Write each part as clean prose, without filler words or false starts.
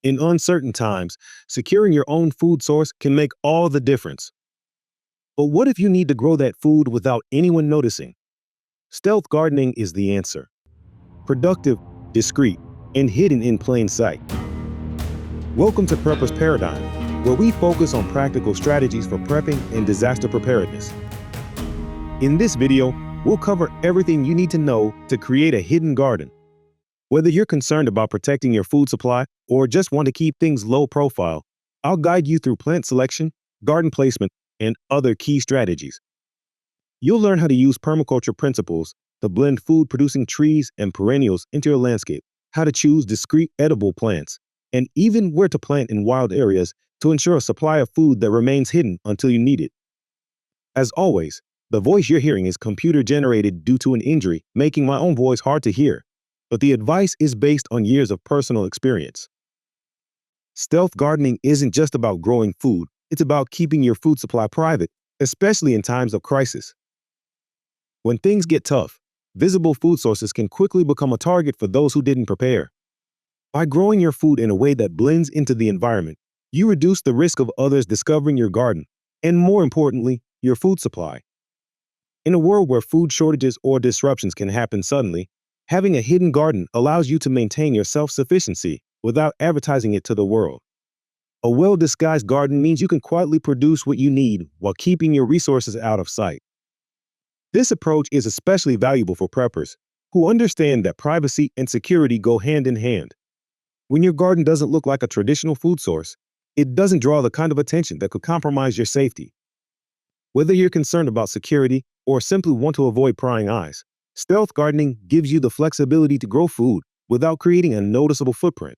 In uncertain times, securing your own food source can make all the difference. But what if you need to grow that food without anyone noticing? Stealth gardening is the answer. Productive, discreet, and hidden in plain sight. Welcome to Prepper's Paradigm, where we focus on practical strategies for prepping and disaster preparedness. In this video, we'll cover everything you need to know to create a hidden garden. Whether you're concerned about protecting your food supply or just want to keep things low profile, I'll guide you through plant selection, garden placement, and other key strategies. You'll learn how to use permaculture principles to blend food-producing trees and perennials into your landscape, how to choose discrete edible plants, and even where to plant in wild areas to ensure a supply of food that remains hidden until you need it. As always, the voice you're hearing is computer-generated due to an injury, making my own voice hard to hear, but the advice is based on years of personal experience. Stealth gardening isn't just about growing food, it's about keeping your food supply private, especially in times of crisis. When things get tough, visible food sources can quickly become a target for those who didn't prepare. By growing your food in a way that blends into the environment, you reduce the risk of others discovering your garden, and more importantly, your food supply. In a world where food shortages or disruptions can happen suddenly, having a hidden garden allows you to maintain your self-sufficiency without advertising it to the world. A well-disguised garden means you can quietly produce what you need while keeping your resources out of sight. This approach is especially valuable for preppers who understand that privacy and security go hand in hand. When your garden doesn't look like a traditional food source, it doesn't draw the kind of attention that could compromise your safety. Whether you're concerned about security or simply want to avoid prying eyes, stealth gardening gives you the flexibility to grow food without creating a noticeable footprint.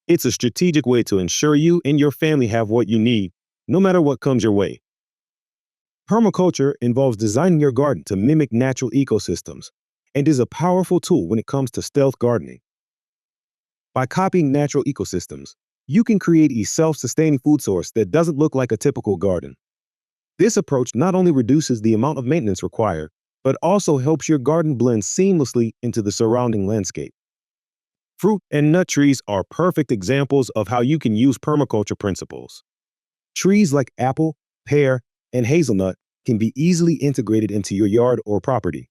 It's a strategic way to ensure you and your family have what you need, no matter what comes your way. Permaculture involves designing your garden to mimic natural ecosystems and is a powerful tool when it comes to stealth gardening. By copying natural ecosystems, you can create a self-sustaining food source that doesn't look like a typical garden. This approach not only reduces the amount of maintenance required, but also helps your garden blend seamlessly into the surrounding landscape. Fruit and nut trees are perfect examples of how you can use permaculture principles. Trees like apple, pear, and hazelnut can be easily integrated into your yard or property.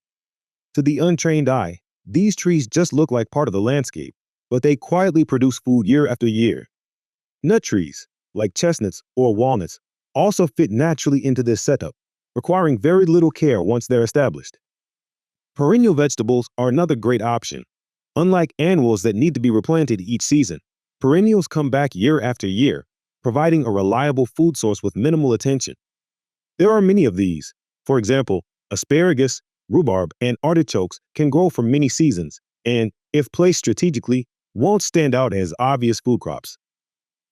To the untrained eye, these trees just look like part of the landscape, but they quietly produce food year after year. Nut trees, like chestnuts or walnuts, also fit naturally into this setup, requiring very little care once they're established. Perennial vegetables are another great option. Unlike annuals that need to be replanted each season, perennials come back year after year, providing a reliable food source with minimal attention. There are many of these. For example, asparagus, rhubarb, and artichokes can grow for many seasons and, if placed strategically, won't stand out as obvious food crops.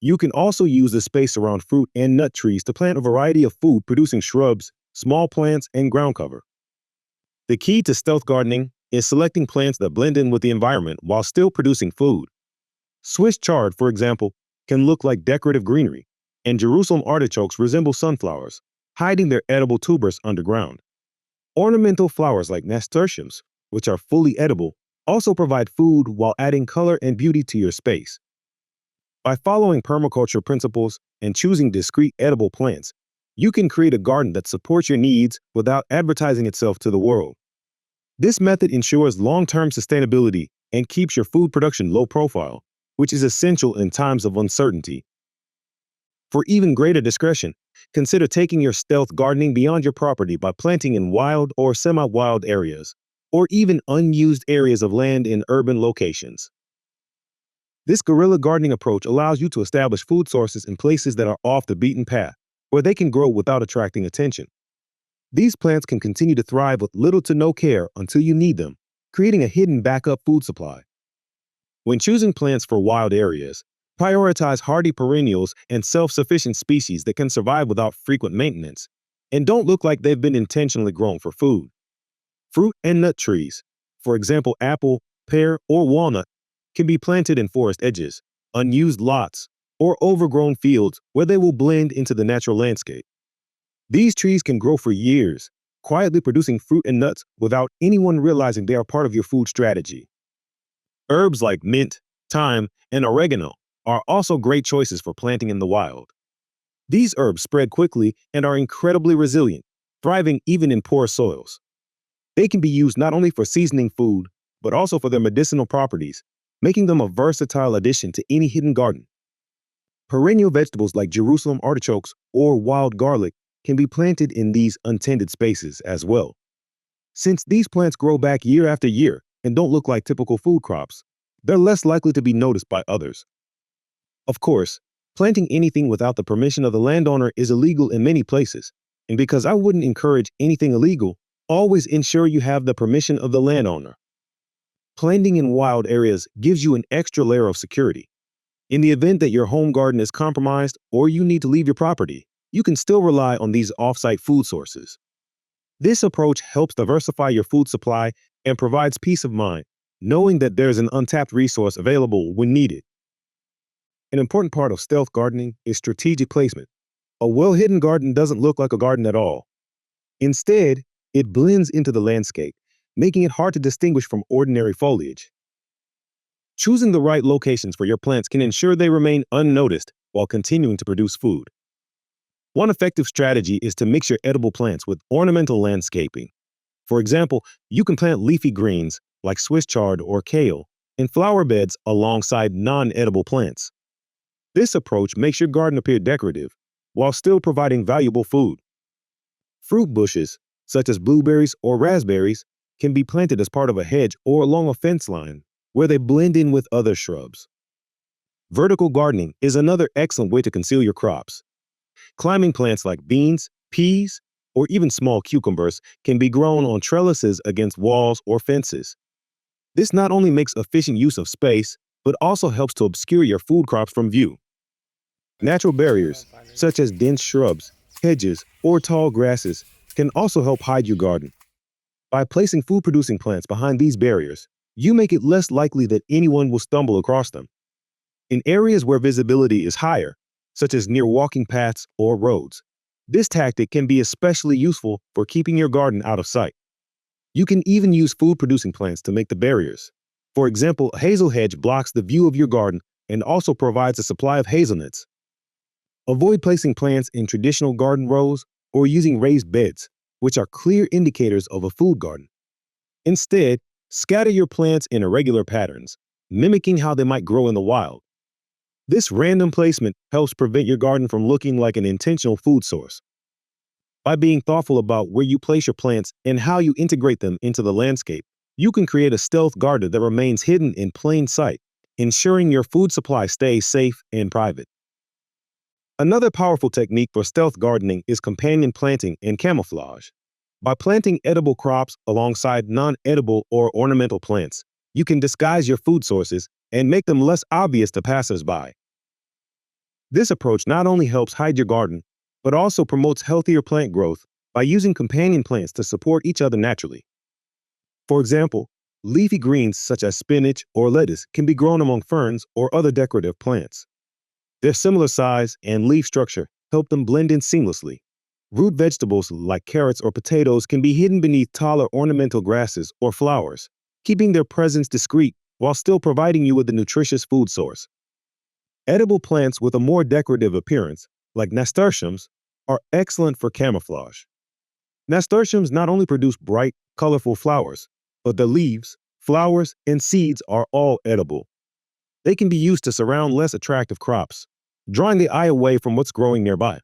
You can also use the space around fruit and nut trees to plant a variety of food-producing shrubs, small plants, and ground cover. The key to stealth gardening is selecting plants that blend in with the environment while still producing food. Swiss chard, for example, can look like decorative greenery, and Jerusalem artichokes resemble sunflowers, hiding their edible tubers underground. Ornamental flowers like nasturtiums, which are fully edible, also provide food while adding color and beauty to your space. By following permaculture principles and choosing discrete edible plants, you can create a garden that supports your needs without advertising itself to the world. This method ensures long-term sustainability and keeps your food production low profile, which is essential in times of uncertainty. For even greater discretion, consider taking your stealth gardening beyond your property by planting in wild or semi-wild areas, or even unused areas of land in urban locations. This guerrilla gardening approach allows you to establish food sources in places that are off the beaten path, where they can grow without attracting attention. These plants can continue to thrive with little to no care until you need them, creating a hidden backup food supply. When choosing plants for wild areas, prioritize hardy perennials and self-sufficient species that can survive without frequent maintenance, and don't look like they've been intentionally grown for food. Fruit and nut trees, for example apple, pear, or walnut, can be planted in forest edges, unused lots, or overgrown fields where they will blend into the natural landscape. These trees can grow for years, quietly producing fruit and nuts without anyone realizing they are part of your food strategy. Herbs like mint, thyme, and oregano are also great choices for planting in the wild. These herbs spread quickly and are incredibly resilient, thriving even in poor soils. They can be used not only for seasoning food, but also for their medicinal properties, making them a versatile addition to any hidden garden. Perennial vegetables like Jerusalem artichokes or wild garlic can be planted in these untended spaces as well. Since these plants grow back year after year and don't look like typical food crops, they're less likely to be noticed by others. Of course, planting anything without the permission of the landowner is illegal in many places, and because I wouldn't encourage anything illegal, always ensure you have the permission of the landowner. Planting in wild areas gives you an extra layer of security. In the event that your home garden is compromised or you need to leave your property, you can still rely on these off-site food sources. This approach helps diversify your food supply and provides peace of mind, knowing that there's an untapped resource available when needed. An important part of stealth gardening is strategic placement. A well-hidden garden doesn't look like a garden at all. Instead, it blends into the landscape, making it hard to distinguish from ordinary foliage. Choosing the right locations for your plants can ensure they remain unnoticed while continuing to produce food. One effective strategy is to mix your edible plants with ornamental landscaping. For example, you can plant leafy greens like Swiss chard or kale in flower beds alongside non-edible plants. This approach makes your garden appear decorative while still providing valuable food. Fruit bushes, such as blueberries or raspberries, can be planted as part of a hedge or along a fence line, where they blend in with other shrubs. Vertical gardening is another excellent way to conceal your crops. Climbing plants like beans, peas, or even small cucumbers can be grown on trellises against walls or fences. This not only makes efficient use of space, but also helps to obscure your food crops from view. Natural barriers, such as dense shrubs, hedges, or tall grasses, can also help hide your garden. By placing food-producing plants behind these barriers, you make it less likely that anyone will stumble across them. In areas where visibility is higher, such as near walking paths or roads, this tactic can be especially useful for keeping your garden out of sight. You can even use food-producing plants to make the barriers. For example, a hazel hedge blocks the view of your garden and also provides a supply of hazelnuts. Avoid placing plants in traditional garden rows or using raised beds, which are clear indicators of a food garden. Instead, scatter your plants in irregular patterns, mimicking how they might grow in the wild. This random placement helps prevent your garden from looking like an intentional food source. By being thoughtful about where you place your plants and how you integrate them into the landscape, you can create a stealth garden that remains hidden in plain sight, ensuring your food supply stays safe and private. Another powerful technique for stealth gardening is companion planting and camouflage. By planting edible crops alongside non-edible or ornamental plants, you can disguise your food sources and make them less obvious to passersby. This approach not only helps hide your garden, but also promotes healthier plant growth by using companion plants to support each other naturally. For example, leafy greens such as spinach or lettuce can be grown among ferns or other decorative plants. Their similar size and leaf structure help them blend in seamlessly. Root vegetables like carrots or potatoes can be hidden beneath taller ornamental grasses or flowers, keeping their presence discreet while still providing you with a nutritious food source. Edible plants with a more decorative appearance, like nasturtiums, are excellent for camouflage. Nasturtiums not only produce bright, colorful flowers, but the leaves, flowers, and seeds are all edible. They can be used to surround less attractive crops, drawing the eye away from what's growing nearby.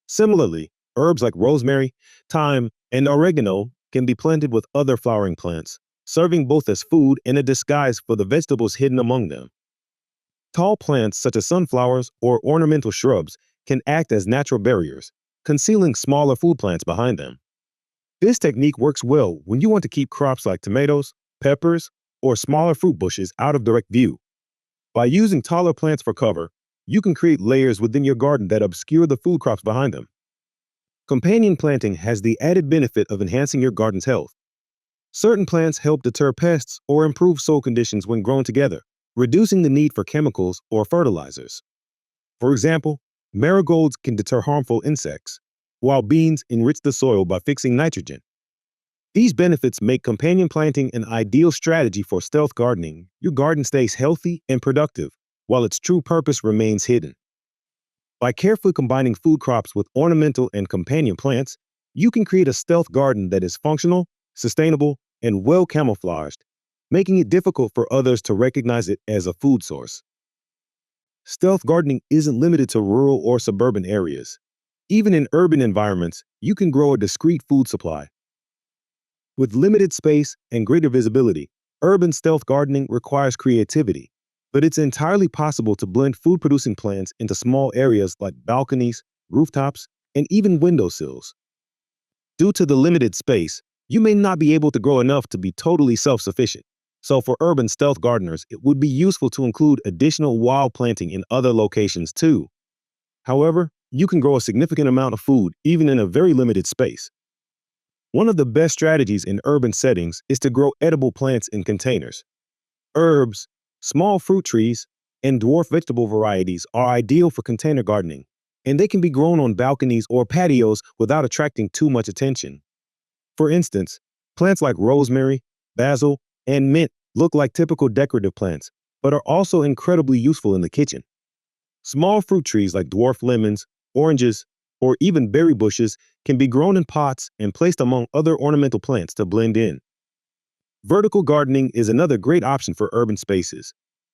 Similarly, herbs like rosemary, thyme, and oregano can be planted with other flowering plants, serving both as food and a disguise for the vegetables hidden among them. Tall plants such as sunflowers or ornamental shrubs can act as natural barriers, concealing smaller food plants behind them. This technique works well when you want to keep crops like tomatoes, peppers, or smaller fruit bushes out of direct view. By using taller plants for cover, you can create layers within your garden that obscure the food crops behind them. Companion planting has the added benefit of enhancing your garden's health. Certain plants help deter pests or improve soil conditions when grown together, reducing the need for chemicals or fertilizers. For example, marigolds can deter harmful insects, while beans enrich the soil by fixing nitrogen. These benefits make companion planting an ideal strategy for stealth gardening. Your garden stays healthy and productive while its true purpose remains hidden. By carefully combining food crops with ornamental and companion plants, you can create a stealth garden that is functional, sustainable, and well camouflaged, making it difficult for others to recognize it as a food source. Stealth gardening isn't limited to rural or suburban areas. Even in urban environments, you can grow a discreet food supply. With limited space and greater visibility, urban stealth gardening requires creativity, but it's entirely possible to blend food-producing plants into small areas like balconies, rooftops, and even windowsills. Due to the limited space, you may not be able to grow enough to be totally self-sufficient. So for urban stealth gardeners, it would be useful to include additional wild planting in other locations too. However, you can grow a significant amount of food even in a very limited space. One of the best strategies in urban settings is to grow edible plants in containers. Herbs, small fruit trees, and dwarf vegetable varieties are ideal for container gardening, and they can be grown on balconies or patios without attracting too much attention. For instance, plants like rosemary, basil, and mint look like typical decorative plants, but are also incredibly useful in the kitchen. Small fruit trees like dwarf lemons, oranges, or even berry bushes can be grown in pots and placed among other ornamental plants to blend in. Vertical gardening is another great option for urban spaces.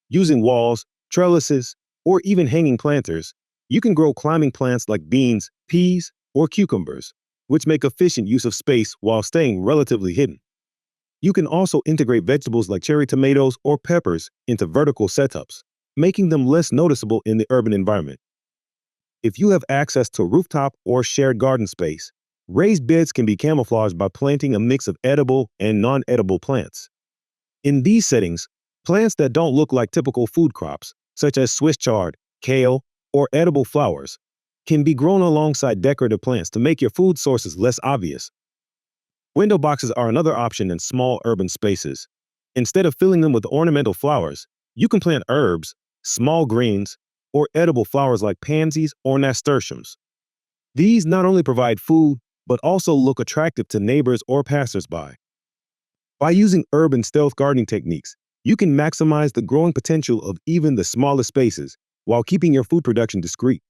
Using walls, trellises, or even hanging planters, you can grow climbing plants like beans, peas, or cucumbers, which make efficient use of space while staying relatively hidden. You can also integrate vegetables like cherry tomatoes or peppers into vertical setups, making them less noticeable in the urban environment. If you have access to rooftop or shared garden space, raised beds can be camouflaged by planting a mix of edible and non-edible plants. In these settings, plants that don't look like typical food crops, such as Swiss chard, kale, or edible flowers, can be grown alongside decorative plants to make your food sources less obvious. Window boxes are another option in small urban spaces. Instead of filling them with ornamental flowers, you can plant herbs, small greens, or edible flowers like pansies or nasturtiums. These not only provide food, but also look attractive to neighbors or passersby. By using urban stealth gardening techniques, you can maximize the growing potential of even the smallest spaces while keeping your food production discreet.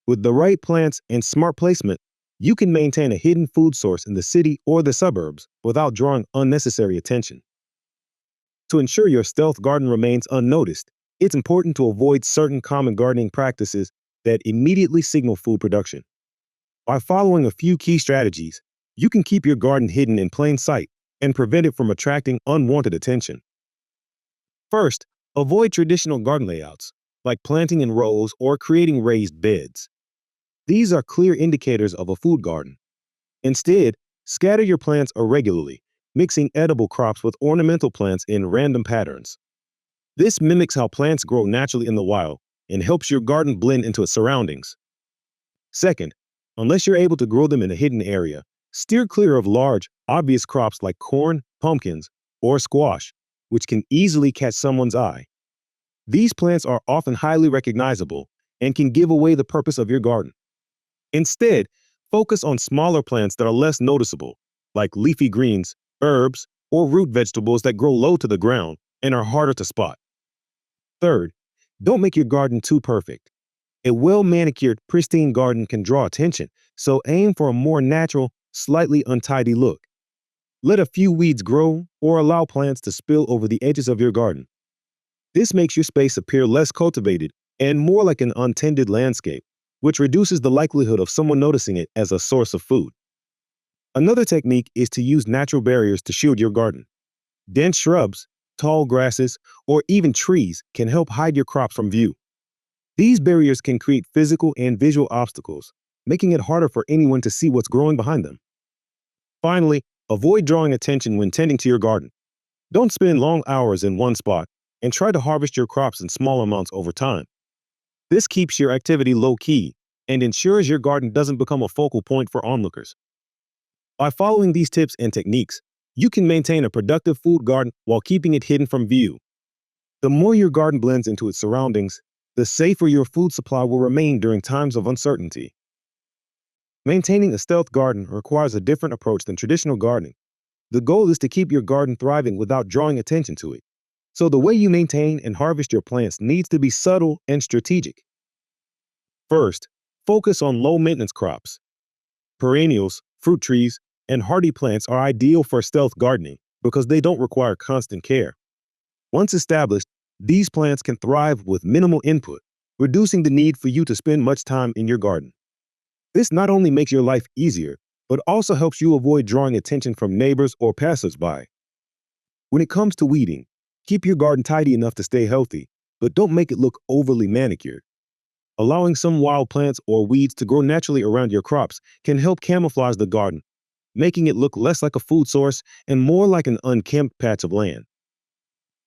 With the right plants and smart placement, you can maintain a hidden food source in the city or the suburbs without drawing unnecessary attention. To ensure your stealth garden remains unnoticed, it's important to avoid certain common gardening practices that immediately signal food production. By following a few key strategies, you can keep your garden hidden in plain sight and prevent it from attracting unwanted attention. First, avoid traditional garden layouts, like planting in rows or creating raised beds. These are clear indicators of a food garden. Instead, scatter your plants irregularly, mixing edible crops with ornamental plants in random patterns. This mimics how plants grow naturally in the wild and helps your garden blend into its surroundings. Second, unless you're able to grow them in a hidden area, steer clear of large, obvious crops like corn, pumpkins, or squash, which can easily catch someone's eye. These plants are often highly recognizable and can give away the purpose of your garden. Instead, focus on smaller plants that are less noticeable, like leafy greens, herbs, or root vegetables that grow low to the ground and are harder to spot. Third, don't make your garden too perfect. A well-manicured, pristine garden can draw attention, so aim for a more natural, slightly untidy look. Let a few weeds grow or allow plants to spill over the edges of your garden. This makes your space appear less cultivated and more like an untended landscape, which reduces the likelihood of someone noticing it as a source of food. Another technique is to use natural barriers to shield your garden. Dense shrubs, tall grasses, or even trees can help hide your crops from view. These barriers can create physical and visual obstacles, making it harder for anyone to see what's growing behind them. Finally, avoid drawing attention when tending to your garden. Don't spend long hours in one spot and try to harvest your crops in small amounts over time. This keeps your activity low-key and ensures your garden doesn't become a focal point for onlookers. By following these tips and techniques, you can maintain a productive food garden while keeping it hidden from view. The more your garden blends into its surroundings, the safer your food supply will remain during times of uncertainty. Maintaining a stealth garden requires a different approach than traditional gardening. The goal is to keep your garden thriving without drawing attention to it. So the way you maintain and harvest your plants needs to be subtle and strategic. First, focus on low-maintenance crops. Perennials, fruit trees, and hardy plants are ideal for stealth gardening because they don't require constant care. Once established, these plants can thrive with minimal input, reducing the need for you to spend much time in your garden. This not only makes your life easier, but also helps you avoid drawing attention from neighbors or passersby. When it comes to weeding, keep your garden tidy enough to stay healthy, but don't make it look overly manicured. Allowing some wild plants or weeds to grow naturally around your crops can help camouflage the garden, making it look less like a food source and more like an unkempt patch of land.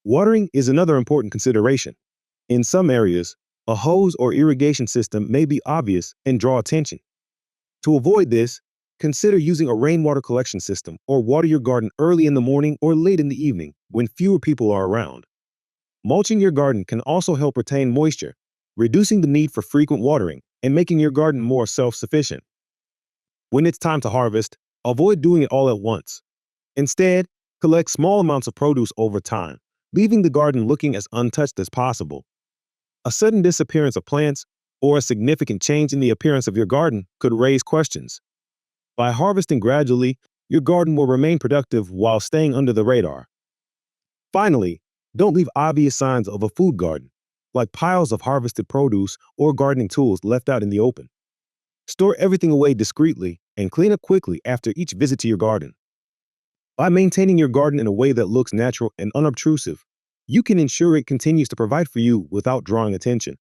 Watering is another important consideration. In some areas, a hose or irrigation system may be obvious and draw attention. To avoid this, consider using a rainwater collection system or water your garden early in the morning or late in the evening when fewer people are around. Mulching your garden can also help retain moisture, reducing the need for frequent watering and making your garden more self-sufficient. When it's time to harvest, avoid doing it all at once. Instead, collect small amounts of produce over time, leaving the garden looking as untouched as possible. A sudden disappearance of plants or a significant change in the appearance of your garden could raise questions. By harvesting gradually, your garden will remain productive while staying under the radar. Finally, don't leave obvious signs of a food garden, like piles of harvested produce or gardening tools left out in the open. Store everything away discreetly and clean up quickly after each visit to your garden. By maintaining your garden in a way that looks natural and unobtrusive, you can ensure it continues to provide for you without drawing attention.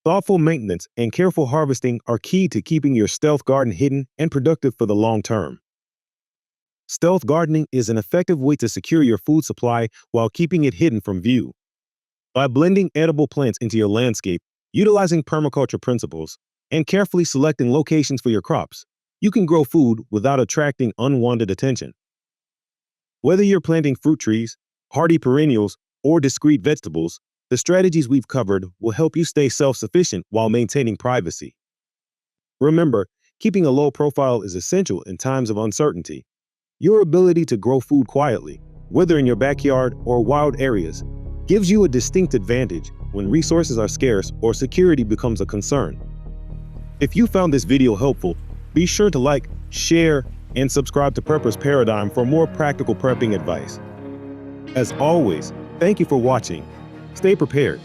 Thoughtful maintenance and careful harvesting are key to keeping your stealth garden hidden and productive for the long term. Stealth gardening is an effective way to secure your food supply while keeping it hidden from view. By blending edible plants into your landscape, utilizing permaculture principles, and carefully selecting locations for your crops, you can grow food without attracting unwanted attention. Whether you're planting fruit trees, hardy perennials, or discreet vegetables, the strategies we've covered will help you stay self-sufficient while maintaining privacy. Remember, keeping a low profile is essential in times of uncertainty. Your ability to grow food quietly, whether in your backyard or wild areas, gives you a distinct advantage when resources are scarce or security becomes a concern. If you found this video helpful, be sure to like, share, and subscribe to Prepper's Paradigm for more practical prepping advice. As always, thank you for watching. Stay prepared.